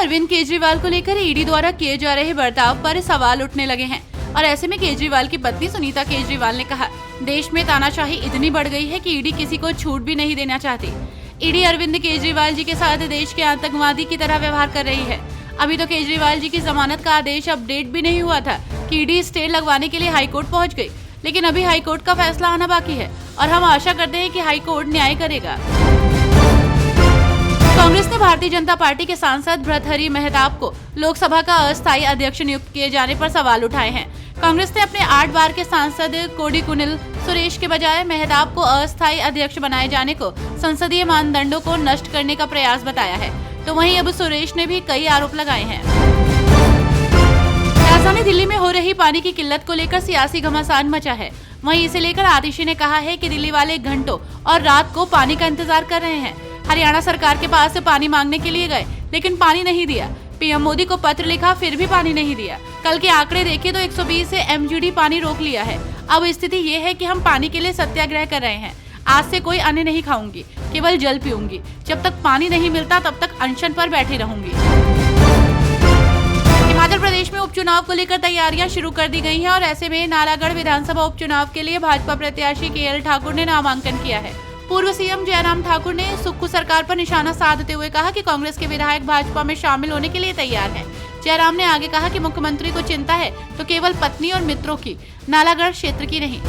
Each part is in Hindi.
अरविंद केजरीवाल को लेकर ईडी द्वारा किए जा रहे बर्ताव पर सवाल उठने लगे हैं और ऐसे में केजरीवाल की पत्नी सुनीता केजरीवाल ने कहा, देश में तानाशाही इतनी बढ़ गई है कि ईडी किसी को छूट भी नहीं देना चाहती। ईडी अरविंद केजरीवाल जी के साथ देश के आतंकवादी की तरह व्यवहार कर रही है। अभी तो केजरीवाल जी की जमानत का आदेश अपडेट भी नहीं हुआ था कि ईडी स्टे लगवाने के लिए हाईकोर्ट पहुंच गई, लेकिन अभी हाईकोर्ट का फैसला आना बाकी है और हम आशा करते हैं कि हाईकोर्ट न्याय करेगा। कांग्रेस ने भारतीय जनता पार्टी के सांसद भर्तृहरि महताब को लोकसभा का अस्थायी अध्यक्ष नियुक्त किए जाने पर सवाल उठाए हैं। कांग्रेस ने अपने 8 बार के सांसद कोडिकुनिल सुरेश के बजाय महताब को अस्थायी अध्यक्ष बनाए जाने को संसदीय मानदंडों को नष्ट करने का प्रयास बताया है। तो वहीं अब सुरेश ने भी कई आरोप लगाए हैं। राजधानी दिल्ली में हो रही पानी की किल्लत को लेकर सियासी घमासान मचा है। वहीं इसे लेकर आतिशी ने कहा है कि दिल्ली वाले घंटों और रात को पानी का इंतजार कर रहे हैं। हरियाणा सरकार के पास पानी मांगने के लिए गए, लेकिन पानी नहीं दिया। पीएम मोदी को पत्र लिखा, फिर भी पानी नहीं दिया। कल के आंकड़े देखे तो 120 एमजीडी पानी रोक लिया है। अब स्थिति ये है कि हम पानी के लिए सत्याग्रह कर रहे हैं। आज से कोई अन्न नहीं खाऊंगी, केवल जल पीऊंगी। जब तक पानी नहीं मिलता तब तक अनशन पर बैठी रहूंगी। हिमाचल प्रदेश में उपचुनाव को लेकर तैयारियां शुरू कर दी गई हैं और ऐसे में नालागढ़ विधानसभा उपचुनाव के लिए भाजपा प्रत्याशी केएल ठाकुर ने नामांकन किया है। पूर्व सीएम जयराम ठाकुर ने सुक्खू सरकार पर निशाना साधते हुए कहा कि कांग्रेस के विधायक भाजपा में शामिल होने के लिए तैयार हैं। जयराम ने आगे कहा कि मुख्यमंत्री को चिंता है तो केवल पत्नी और मित्रों की, नालागढ़ क्षेत्र की नहीं।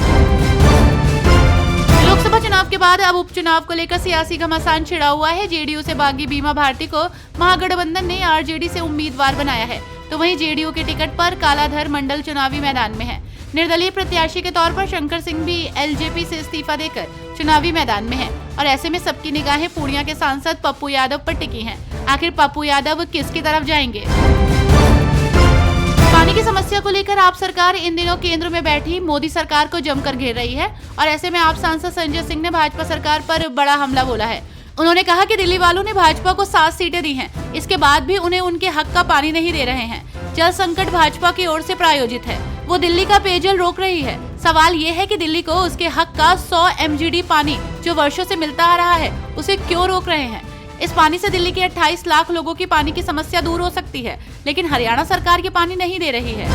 लोकसभा चुनाव के बाद अब उपचुनाव को लेकर सियासी घमासान छिड़ा हुआ है। जेडीयू से बागी बीमा भारती को महागठबंधन ने आरजेडी से उम्मीदवार बनाया है, तो वहीं जेडीयू के टिकट पर कालाधर मंडल चुनावी मैदान में है। निर्दलीय प्रत्याशी के तौर पर शंकर सिंह भी एलजेपी से इस्तीफा देकर चुनावी मैदान में है और ऐसे में सबकी निगाहें पूर्णिया के सांसद पप्पू यादव पर टिकी हैं। आखिर पप्पू यादव किसकी तरफ जाएंगे? पानी की समस्या को लेकर आप सरकार इन दिनों केंद्र में बैठी मोदी सरकार को जमकर घेर रही है और ऐसे में आप सांसद संजय सिंह ने भाजपा सरकार पर बड़ा हमला बोला है। उन्होंने कहा कि दिल्ली वालों ने भाजपा को 7 सीटें दी हैं, इसके बाद भी उन्हें उनके हक का पानी नहीं दे रहे हैं। जल संकट भाजपा की ओर से प्रायोजित है, वो दिल्ली का पेयजल रोक रही है। सवाल ये है कि दिल्ली को उसके हक का 100 एमजीडी पानी जो वर्षों से मिलता आ रहा है, उसे क्यों रोक रहे हैं? इस पानी से दिल्ली के 28 लाख लोगों की पानी की समस्या दूर हो सकती है, लेकिन हरियाणा सरकार ये पानी नहीं दे रही है।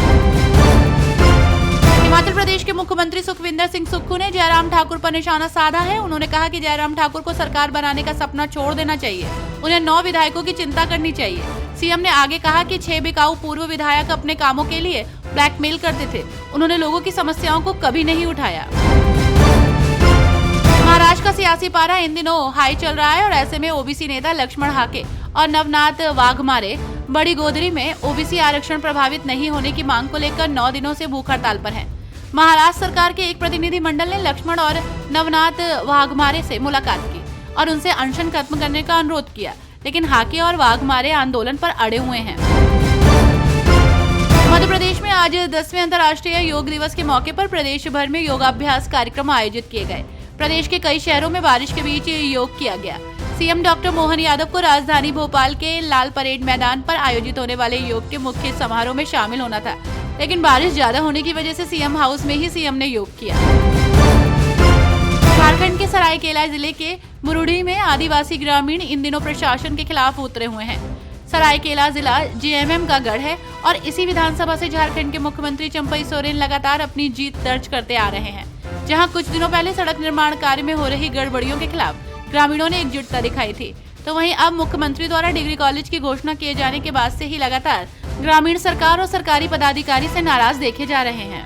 हिमाचल प्रदेश के मुख्यमंत्री सुखविंदर सिंह सुक्खू ने जयराम ठाकुर पर निशाना साधा है। उन्होंने कहा कि जयराम ठाकुर को सरकार बनाने का सपना छोड़ देना चाहिए, उन्हें 9 विधायकों की चिंता करनी चाहिए। सीएम ने आगे कहा कि 6 बिकाऊ पूर्व विधायक अपने कामों के लिए ब्लैकमेल करते थे, उन्होंने लोगों की समस्याओं को कभी नहीं उठाया। महाराष्ट्र का सियासी पारा इन दिनों हाई चल रहा है और ऐसे में ओबीसी नेता लक्ष्मण हाके और नवनाथ वाघमारे बड़ी गोदरी में ओबीसी आरक्षण प्रभावित नहीं होने की मांग को लेकर 9 दिनों से भूख हड़ताल पर हैं। महाराष्ट्र सरकार के एक प्रतिनिधि मंडल ने लक्ष्मण और नवनाथ वाघमारे से मुलाकात की और उनसे अनशन खत्म करने का अनुरोध किया, लेकिन हाके और वाघमारे आंदोलन पर अड़े हुए हैं। मध्य प्रदेश में आज 10वें अंतर्राष्ट्रीय योग दिवस के मौके पर प्रदेश भर में योगाभ्यास कार्यक्रम आयोजित किए गए। प्रदेश के कई शहरों में बारिश के बीच योग किया गया। सीएम डॉक्टर मोहन यादव को राजधानी भोपाल के लाल परेड मैदान पर आयोजित होने वाले योग के मुख्य समारोह में शामिल होना था, लेकिन बारिश ज्यादा होने की वजह से सीएम हाउस में ही सीएम ने योग किया। झारखंड के सरायकेला जिले के मुरुडी में आदिवासी ग्रामीण इन दिनों प्रशासन के खिलाफ उतरे हुए हैं। सरायकेला जिला जेएमएम का गढ़ है और इसी विधानसभा से झारखंड के मुख्यमंत्री चंपई सोरेन लगातार अपनी जीत दर्ज करते आ रहे हैं। जहां कुछ दिनों पहले सड़क निर्माण कार्य में हो रही गड़बड़ियों के खिलाफ ग्रामीणों ने एकजुटता दिखाई थी, तो वहीं अब मुख्यमंत्री द्वारा डिग्री कॉलेज की घोषणा किए जाने के बाद से ही लगातार ग्रामीण सरकार और सरकारी पदाधिकारी से नाराज देखे जा रहे हैं।